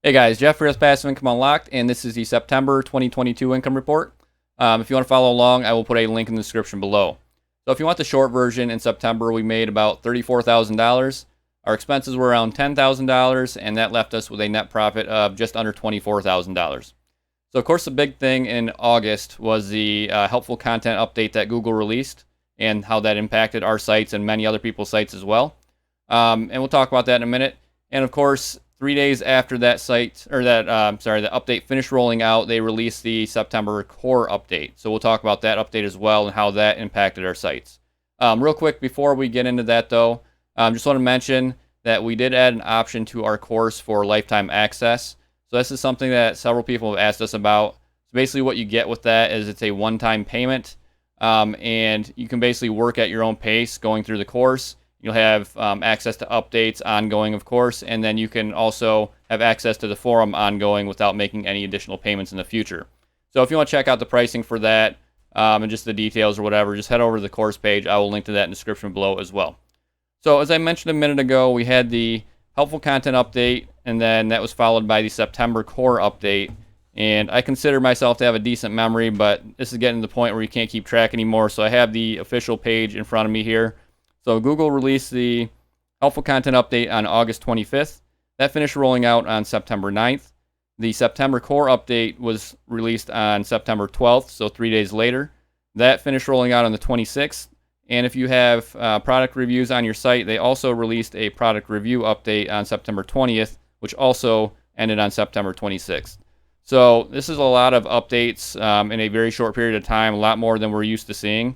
Hey guys, Jeff here with Passive Income Unlocked, and this is the September 2022 income report. If you want to follow along, I will put a link in the description below. So if you want the short version, in September we made about $34,000. Our expenses were around $10,000, and that left us with a net profit of just under $24,000. So of course the big thing in August was the helpful content update that Google released and how that impacted our sites and many other people's sites as well. And we'll talk about that in a minute. And of course, 3 days after that the update finished rolling out, they released the September core update. So we'll talk about that update as well and how that impacted our sites. Real quick before we get into that though, just want to mention that we did add an option to our course for lifetime access. So this is something that several people have asked us about. So basically what you get with that is it's a one-time payment, and you can basically work at your own pace going through the course. You'll have access to updates ongoing, of course, and then you can also have access to the forum ongoing without making any additional payments in the future. So if you want to check out the pricing for that and just the details or whatever, just head over to the course page. I will link to that in the description below as well. So as I mentioned a minute ago, we had the helpful content update, and then that was followed by the September core update. And I consider myself to have a decent memory, but this is getting to the point where you can't keep track anymore. So I have the official page in front of me here. So Google released the helpful content update on August 25th. That finished rolling out on September 9th. The September core update was released on September 12th, so 3 days later. That finished rolling out on the 26th. And if you have product reviews on your site, they also released a product review update on September 20th, which also ended on September 26th. So this is a lot of updates in a very short period of time, a lot more than we're used to seeing.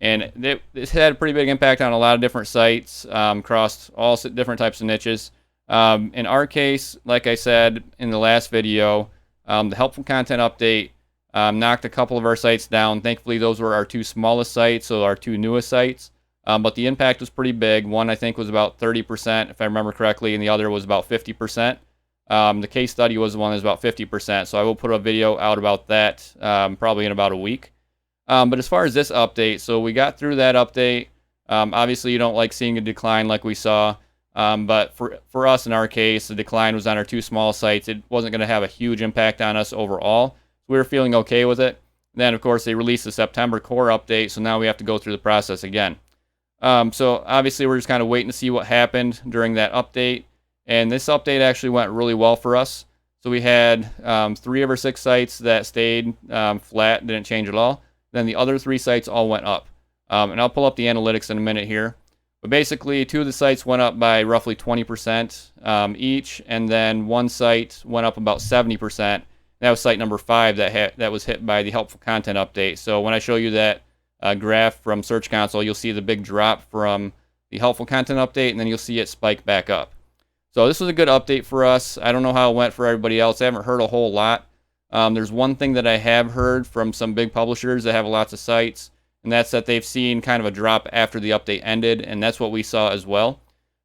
And this had a pretty big impact on a lot of different sites across all different types of niches. In our case, like I said in the last video, the helpful content update knocked a couple of our sites down. Thankfully, those were our two smallest sites, so our two newest sites. But the impact was pretty big. One, I think, was about 30%, if I remember correctly, and the other was about 50%. The case study was the one that was about 50%, so I will put a video out about that probably in about a week. But as far as this update, so we got through that update. Obviously, you don't like seeing a decline like we saw. But for us, in our case, the decline was on our two small sites. It wasn't going to have a huge impact on us overall. So we were feeling okay with it. Then, of course, they released the September core update, so now we have to go through the process again. So obviously, we're just kind of waiting to see what happened during that update. And this update actually went really well for us. So we had 3 of our 6 sites that stayed flat, didn't change at all. Then the other 3 sites all went up. And I'll pull up the analytics in a minute here. But basically, 2 of the sites went up by roughly 20% each, and then 1 site went up about 70%. That was site number 5 that was hit by the helpful content update. So when I show you that graph from Search Console, you'll see the big drop from the helpful content update, and then you'll see it spike back up. So this was a good update for us. I don't know how it went for everybody else. I haven't heard a whole lot. There's one thing that I have heard from some big publishers that have lots of sites, and that's that they've seen kind of a drop after the update ended, and that's what we saw as well.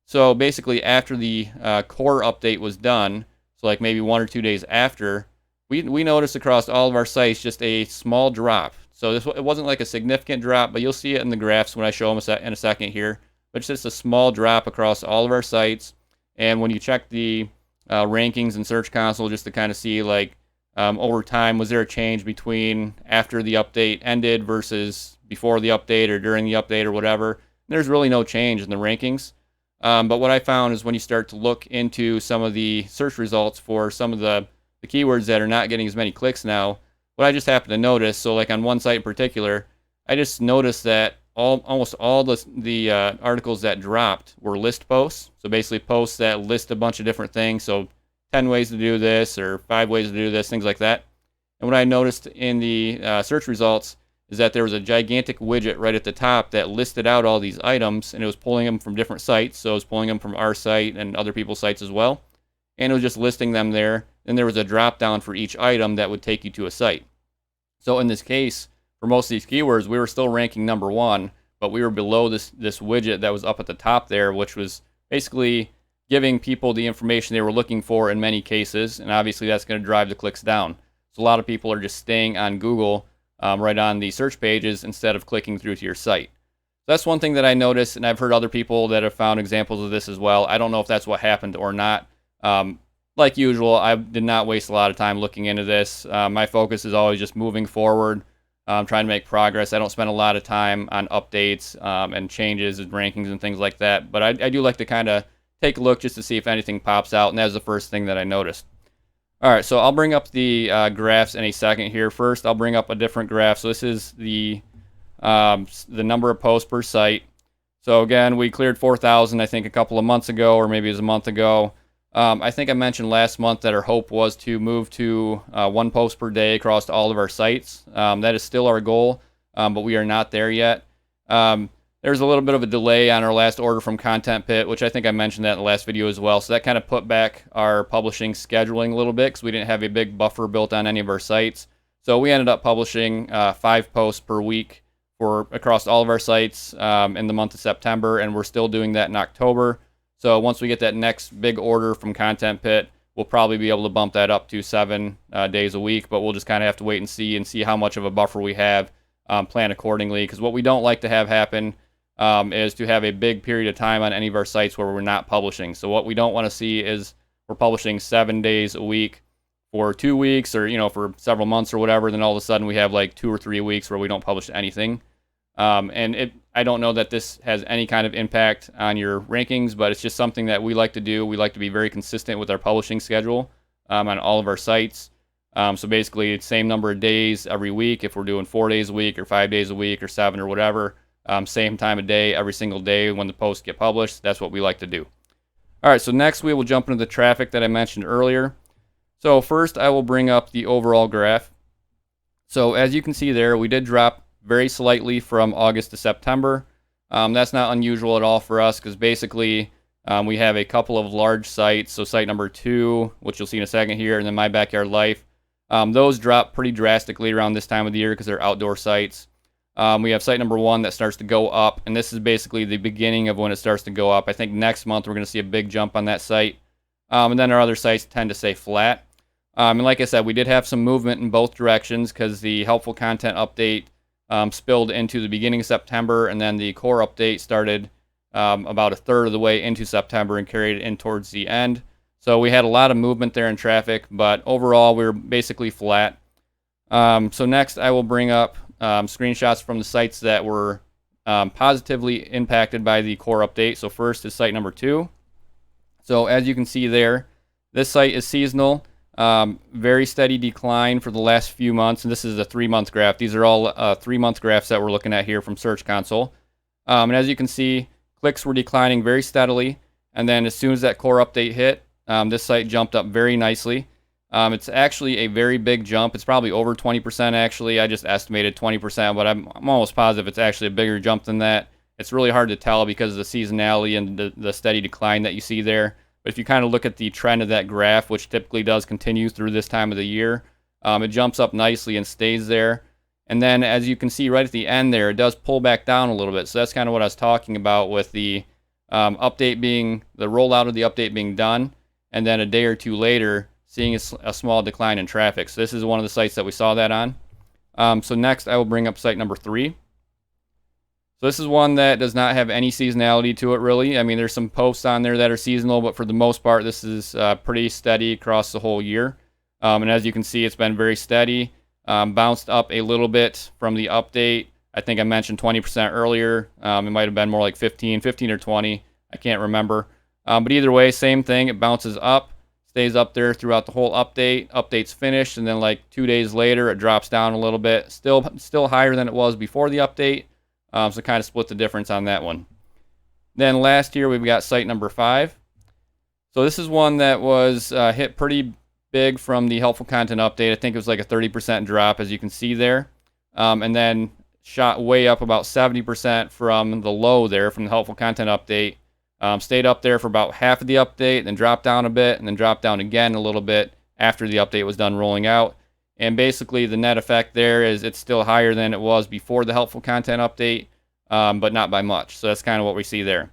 So basically, after the core update was done, so like maybe 1 or 2 days after, we noticed across all of our sites just a small drop. So it wasn't like a significant drop, but you'll see it in the graphs when I show them in a second here. But it's just a small drop across all of our sites. And when you check the rankings in Search Console, just to kind of see like over time, was there a change between after the update ended versus before the update or during the update or whatever? There's really no change in the rankings. But what I found is when you start to look into some of the search results for some of the keywords that are not getting as many clicks now, what I just happened to notice, so like on one site in particular, I just noticed that almost all the articles that dropped were list posts. So basically posts that list a bunch of different things. So 10 ways to do this or 5 ways to do this, things like that. And what I noticed in the search results is that there was a gigantic widget right at the top that listed out all these items, and it was pulling them from different sites. So it was pulling them from our site and other people's sites as well. And it was just listing them there. Then there was a drop down for each item that would take you to a site. So in this case, for most of these keywords, we were still ranking number 1, but we were below this widget that was up at the top there, which was basically giving people the information they were looking for in many cases, and obviously that's going to drive the clicks down. So a lot of people are just staying on Google right on the search pages instead of clicking through to your site. So that's one thing that I noticed, and I've heard other people that have found examples of this as well. I don't know if that's what happened or not. like usual, I did not waste a lot of time looking into this. My focus is always just moving forward, trying to make progress. I don't spend a lot of time on updates and changes and rankings and things like that. But I do like to kind of take a look just to see if anything pops out, and that was the first thing that I noticed. All right, so I'll bring up the graphs in a second here. First, I'll bring up a different graph. So this is the number of posts per site. So again, we cleared 4,000, I think, a couple of months ago, or maybe it was a month ago. I think I mentioned last month that our hope was to move to 1 post per day across all of our sites. That is still our goal, but we are not there yet. There's a little bit of a delay on our last order from Content Pit, which I think I mentioned that in the last video as well. So that kind of put back our publishing scheduling a little bit because we didn't have a big buffer built on any of our sites. So we ended up publishing 5 posts per week for across all of our sites in the month of September, and we're still doing that in October. So once we get that next big order from Content Pit, we'll probably be able to bump that up to 7 days a week, but we'll just kind of have to wait and see how much of a buffer we have, plan accordingly. Because what we don't like to have happen is to have a big period of time on any of our sites where we're not publishing. So what we don't want to see is we're publishing 7 days a week for 2 weeks or, for several months or whatever. Then all of a sudden we have like 2 or 3 weeks where we don't publish anything. I don't know that this has any kind of impact on your rankings, but it's just something that we like to do. We like to be very consistent with our publishing schedule on all of our sites. So basically, it's same number of days every week. If we're doing 4 days a week or 5 days a week or 7 or whatever, same time of day every single day when the posts get published. That's what we like to do. All right, so next we will jump into the traffic that I mentioned earlier. So first, I will bring up the overall graph. So as you can see there, we did drop very slightly from August to September. That's not unusual at all for us because basically we have a couple of large sites. So site number 2, which you'll see in a second here, and then My Backyard Life. Those drop pretty drastically around this time of the year because they're outdoor sites. We have site number 1 that starts to go up, and this is basically the beginning of when it starts to go up. I think next month we're going to see a big jump on that site. And then our other sites tend to stay flat. And like I said, we did have some movement in both directions because the helpful content update spilled into the beginning of September, and then the core update started about a third of the way into September and carried it in towards the end. So we had a lot of movement there in traffic, but overall we were basically flat. So next I will bring up screenshots from the sites that were positively impacted by the core update. So first is site number 2. So as you can see there, this site is seasonal. Very steady decline for the last few months, and this is a 3-month graph. These are all 3-month graphs that we're looking at here from Search Console. And as you can see, clicks were declining very steadily, and then as soon as that core update hit, this site jumped up very nicely. It's actually a very big jump. It's probably over 20% actually. I just estimated 20%, but I'm almost positive it's actually a bigger jump than that. It's really hard to tell because of the seasonality and the steady decline that you see there. But if you kind of look at the trend of that graph, which typically does continue through this time of the year, it jumps up nicely and stays there. And then as you can see right at the end there, it does pull back down a little bit. So that's kind of what I was talking about with the update being, the rollout of the update being done, and then a day or two later, seeing a small decline in traffic. So this is one of the sites that we saw that on. So next I will bring up site number 3. So this is one that does not have any seasonality to it, really. I mean, there's some posts on there that are seasonal, but for the most part, this is pretty steady across the whole year. And as you can see, it's been very steady. Bounced up a little bit from the update. I think I mentioned 20% earlier. It might have been more like 15 or 20. I can't remember. But either way, same thing. It bounces up, stays up there throughout the whole update. Update's finished, and then like 2 days later, it drops down a little bit. Still higher than it was before the update. So kind of split the difference on that one. Then last year, we've got site number 5. So this is one that was hit pretty big from the helpful content update. I think it was like a 30% drop, as you can see there. And then shot way up about 70% from the low there from the helpful content update. Stayed up there for about half of the update, then dropped down a bit, and then dropped down again a little bit after the update was done rolling out. And basically the net effect there is it's still higher than it was before the helpful content update, but not by much. So that's kind of what we see there.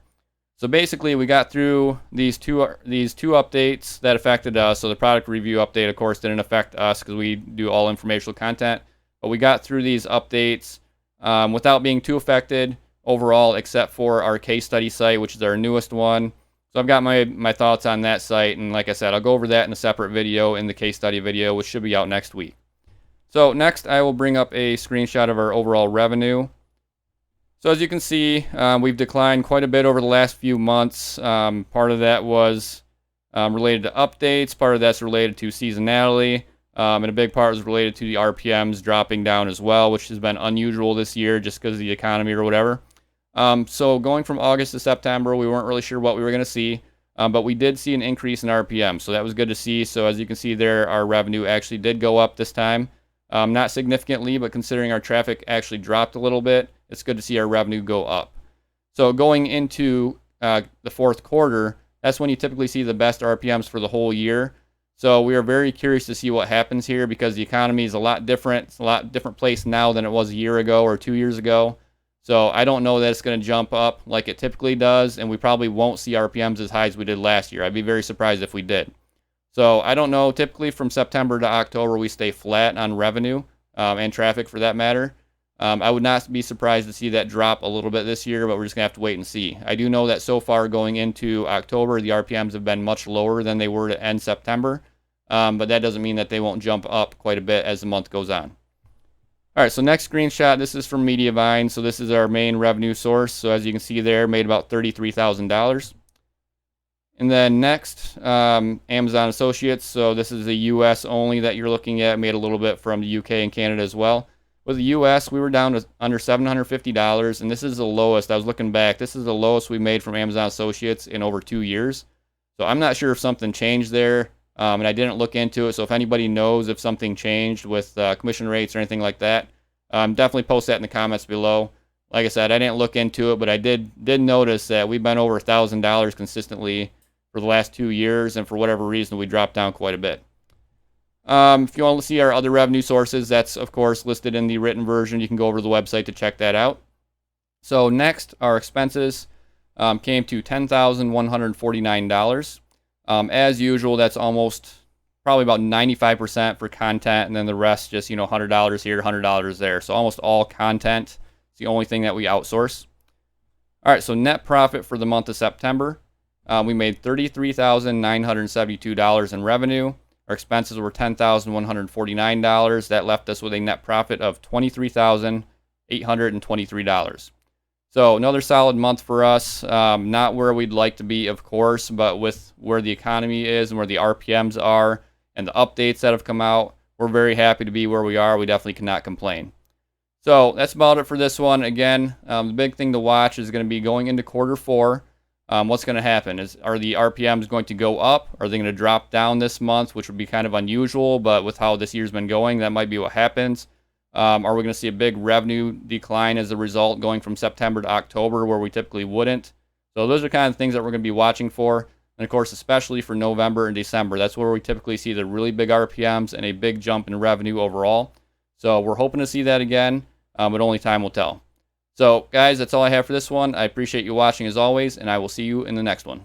So basically we got through these two updates that affected us. So the product review update, of course, didn't affect us because we do all informational content. But we got through these updates without being too affected overall, except for our case study site, which is our newest one. So I've got my thoughts on that site, and like I said, I'll go over that in a separate video in the case study video, which should be out next week. So next, I will bring up a screenshot of our overall revenue. So as you can see, we've declined quite a bit over the last few months. Part of that was related to updates. Part of that's related to seasonality. And a big part was related to the RPMs dropping down as well, which has been unusual this year just because of the economy or whatever. So going from August to September, we weren't really sure what we were going to see, but we did see an increase in RPM. So that was good to see. So as you can see there, our revenue actually did go up this time. Not significantly, but considering our traffic actually dropped a little bit, it's good to see our revenue go up. So going into the fourth quarter, that's when you typically see the best RPMs for the whole year. So we are very curious to see what happens here because the economy is a lot different. It's a lot different place now than it was a year ago or 2 years ago. So I don't know that it's going to jump up like it typically does, and we probably won't see RPMs as high as we did last year. I'd be very surprised if we did. So I don't know. Typically from September to October, we stay flat on revenue and traffic for that matter. I would not be surprised to see that drop a little bit this year, but we're just going to have to wait and see. I do know that so far going into October, the RPMs have been much lower than they were to end September, but that doesn't mean that they won't jump up quite a bit as the month goes on. All right, so next screenshot, this is from Mediavine. So this is our main revenue source. So as you can see there, made about $33,000. And then next, Amazon Associates. So this is the US only that you're looking at. Made a little bit from the UK and Canada as well. With the US, we were down to under $750, and this is the lowest. I was looking back. This is the lowest we made from Amazon Associates in over 2 years. So I'm not sure if something changed there, and I didn't look into it. So if anybody knows if something changed with commission rates or anything like that, definitely post that in the comments below. Like I said, I didn't look into it, but I did notice that we've been over $1,000 consistently for the last 2 years, and for whatever reason, we dropped down quite a bit. If you want to see our other revenue sources, that's, of course, listed in the written version. You can go over to the website to check that out. So next, our expenses came to $10,149. As usual, that's almost probably about 95% for content, and then the rest just, $100 here, $100 there. So almost all content is the only thing that we outsource. All right, so net profit for the month of September. We made $33,972 in revenue. Our expenses were $10,149. That left us with a net profit of $23,823. So another solid month for us. Not where we'd like to be, of course, but with where the economy is and where the RPMs are and the updates that have come out, we're very happy to be where we are. We definitely cannot complain. So that's about it for this one. Again, the big thing to watch is going to be going into quarter four. What's going to happen? Are the RPMs going to go up? Are they going to drop down this month, which would be kind of unusual, but with how this year's been going, that might be what happens. Are we going to see a big revenue decline as a result going from September to October where we typically wouldn't? So those are kind of things that we're going to be watching for. And of course, especially for November and December, that's where we typically see the really big RPMs and a big jump in revenue overall. So we're hoping to see that again, but only time will tell. So, guys, that's all I have for this one. I appreciate you watching as always, and I will see you in the next one.